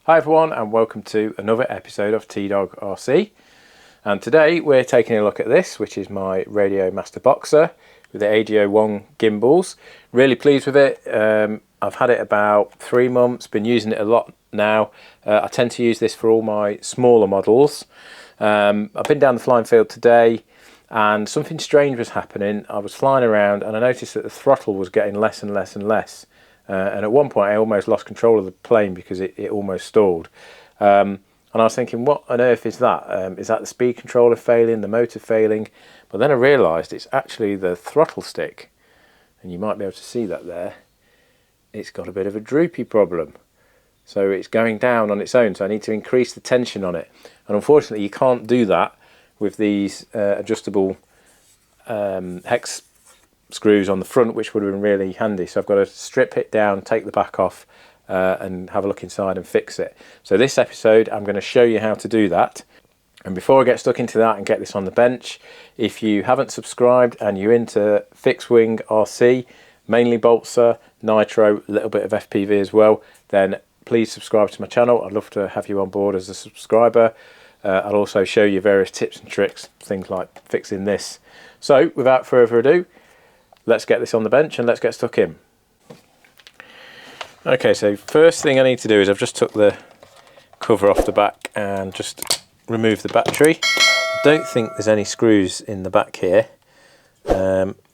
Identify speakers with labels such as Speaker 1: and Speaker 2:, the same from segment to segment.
Speaker 1: Hi everyone and welcome to another episode of T-Dog RC, and today we're taking a look at this, which is my Radiomaster Boxer with the AG01 gimbals. Really pleased with it. I've had it about 3 months, been using it a lot now. I tend to use this for all my smaller models. I've been down the flying field today and something strange was happening. I was flying around and I noticed that the throttle was getting less and less and less. And at one point I almost lost control of the plane because it almost stalled. And I was thinking, what on earth is that? Is that the speed controller failing, the motor failing? But then I realised it's actually the throttle stick. And you might be able to see that there. It's got a bit of a droopy problem. So it's going down on its own, so I need to increase the tension on it. And unfortunately you can't do that with these adjustable hex screws on the front, which would have been really handy. So I've got to strip it down, take the back off and have a look inside and fix it. So this episode I'm going to show you how to do that. And before I get stuck into that and get this on the bench, if you haven't subscribed and you're into fixed wing RC, mainly Balsa, Nitro, a little bit of FPV as well, then please subscribe to my channel. I'd love to have you on board as a subscriber. I'll also show you various tips and tricks, things like fixing this. So without further ado, let's get this on the bench and let's get stuck in. Okay, so first thing I need to do is I've just took the cover off the back and just remove the battery. I don't think there's any screws in the back here.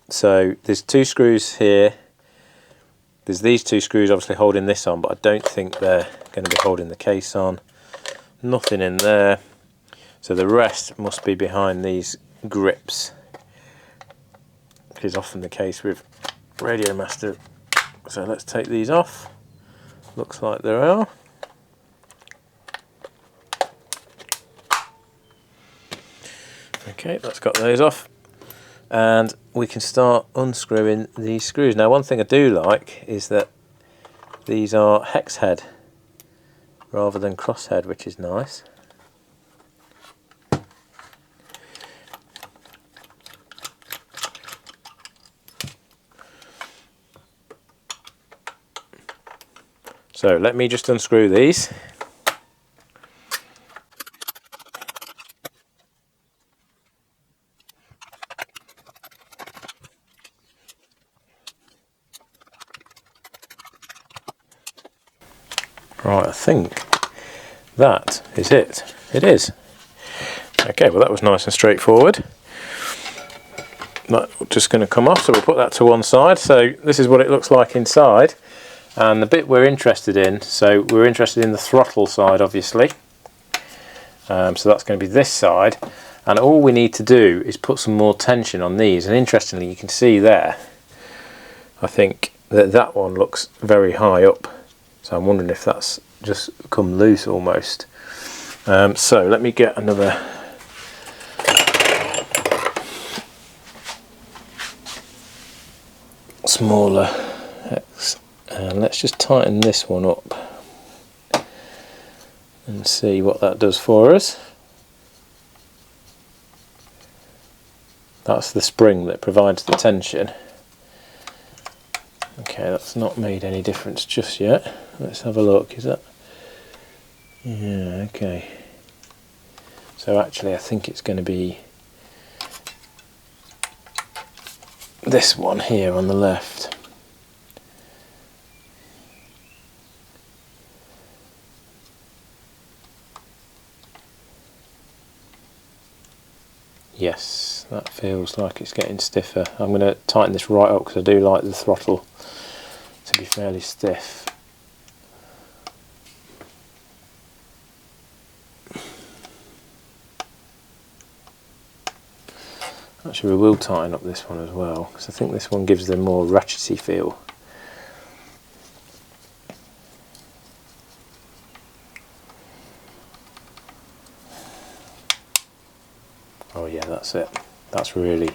Speaker 1: So there's 2 screws here. There's these 2 screws obviously holding this on, but I don't think they're going to be holding the case on. Nothing in there. So the rest must be behind these grips, which is often the case with Radiomaster. So let's take these off. Looks like there are. Okay, that's got those off. And we can start unscrewing these screws. Now one thing I do like is that these are hex head rather than cross head, which is nice. So let me just unscrew these. Right, I think that is it. It is. Okay, well that was nice and straightforward. That's just going to come off, so we'll put that to one side. So this is what it looks like inside. And the bit we're interested in, so we're interested in the throttle side obviously. So that's going to be this side. And all we need to do is put some more tension on these. And interestingly, you can see there, I think that one looks very high up. So I'm wondering if that's just come loose almost. So let me get another smaller hex. And let's just tighten this one up and see what that does for us. That's the spring that provides the tension. Okay, that's not made any difference just yet. Let's have a look. Is that? Yeah, okay. So actually I think it's going to be this one here on the left. Yes, that feels like it's getting stiffer. I'm going to tighten this right up because I do like the throttle to be fairly stiff. Actually, we will tighten up this one as well because I think this one gives them more ratchety feel. Oh yeah, that's it. That's really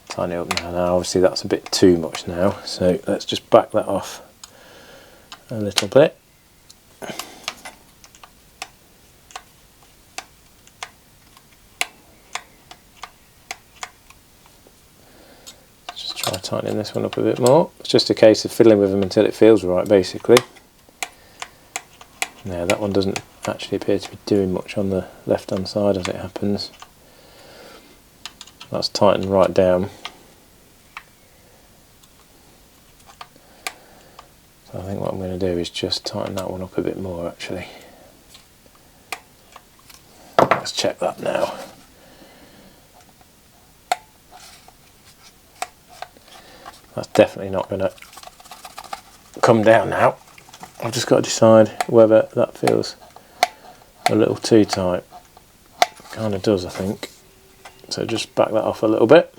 Speaker 1: tighten it up now. Now obviously that's a bit too much now, so let's just back that off a little bit. Just try tightening this one up a bit more. It's just a case of fiddling with them until it feels right, basically. Now that one doesn't actually appear to be doing much on the left hand side as it happens. That's tightened right down. So I think what I'm going to do is just tighten that one up a bit more actually. Let's check that now. That's definitely not going to come down now. I've just got to decide whether that feels a little too tight. Kind of does, I think. So just back that off a little bit.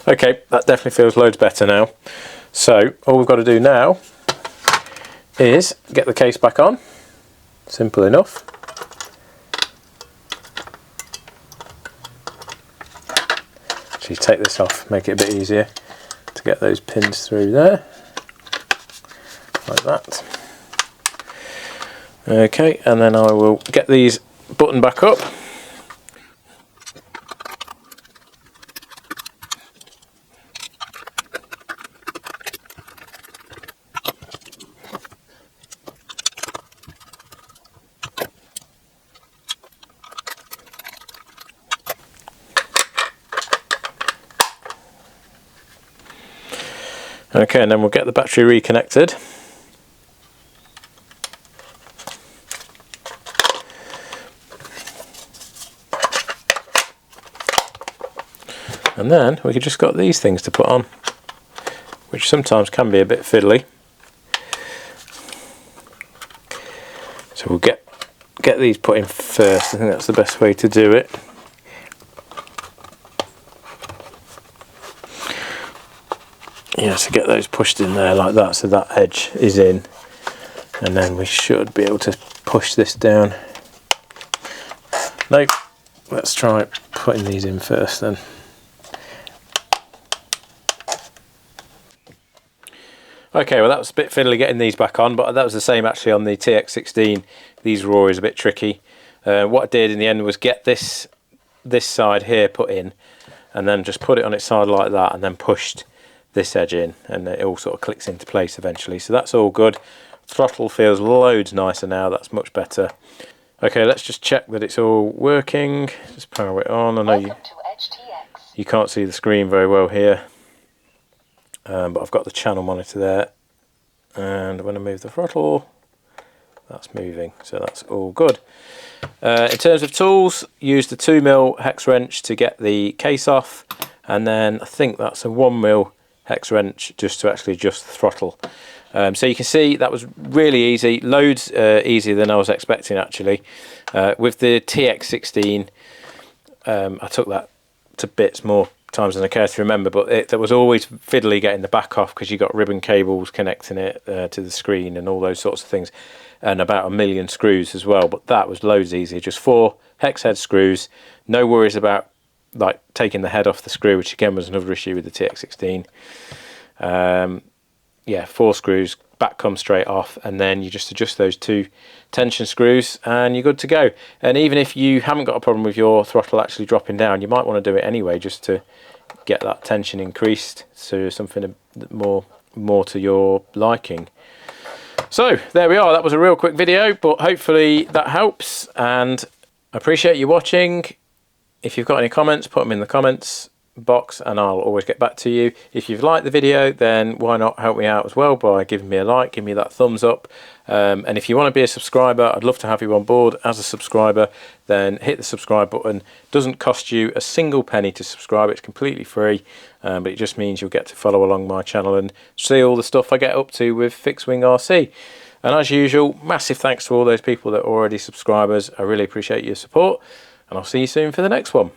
Speaker 1: Okay, that definitely feels loads better now. So all we've got to do now is get the case back on. Simple enough. Actually take this off, make it a bit easier to get those pins through there. Like that. Okay, and then I will get these buttoned back up. Okay, and then we'll get the battery reconnected. And then we just got these things to put on, which sometimes can be a bit fiddly. So we'll get these put in first. I think that's the best way to do it. Yeah, so get those pushed in there like that, so that edge is in, and then we should be able to push this down. Nope, let's try putting these in first then. Okay, well that was a bit fiddly getting these back on, but that was the same actually on the TX16. These were always a bit tricky. What I did in the end was get this side here put in, and then just put it on its side like that, and then pushed this edge in, and it all sort of clicks into place eventually. So that's all good. Throttle feels loads nicer now, that's much better. Okay, let's just check that it's all working. Just power it on. I know you can't see the screen very well here, but I've got the channel monitor there, and when I move the throttle, that's moving, so that's all good. In terms of tools, use the 2mm hex wrench to get the case off, and then I think that's a 1mm hex wrench just to actually adjust the throttle. So you can see that was really easy, loads easier than I was expecting actually. With the TX16, I took that to bits more times than I care to remember, but there was always fiddly getting the back off because you got ribbon cables connecting it to the screen and all those sorts of things, and about 1,000,000 screws as well. But that was loads easier, just 4 hex head screws, no worries about like taking the head off the screw, which again was another issue with the TX16. Yeah, 4 screws, back comes straight off, and then you just adjust those 2 tension screws and you're good to go. And even if you haven't got a problem with your throttle actually dropping down, you might want to do it anyway just to get that tension increased to something more to your liking. So there we are, that was a real quick video, but hopefully that helps, and I appreciate you watching. If you've got any comments, put them in the comments box and I'll always get back to you. If you've liked the video, then why not help me out as well by giving me a like, give me that thumbs up, and if you want to be a subscriber, I'd love to have you on board as a subscriber. Then hit the subscribe button. It doesn't cost you a single penny to subscribe, it's completely free, but it just means you'll get to follow along my channel and see all the stuff I get up to with Fixed Wing RC. And as usual, massive thanks to all those people that are already subscribers. I really appreciate your support, and I'll see you soon for the next one.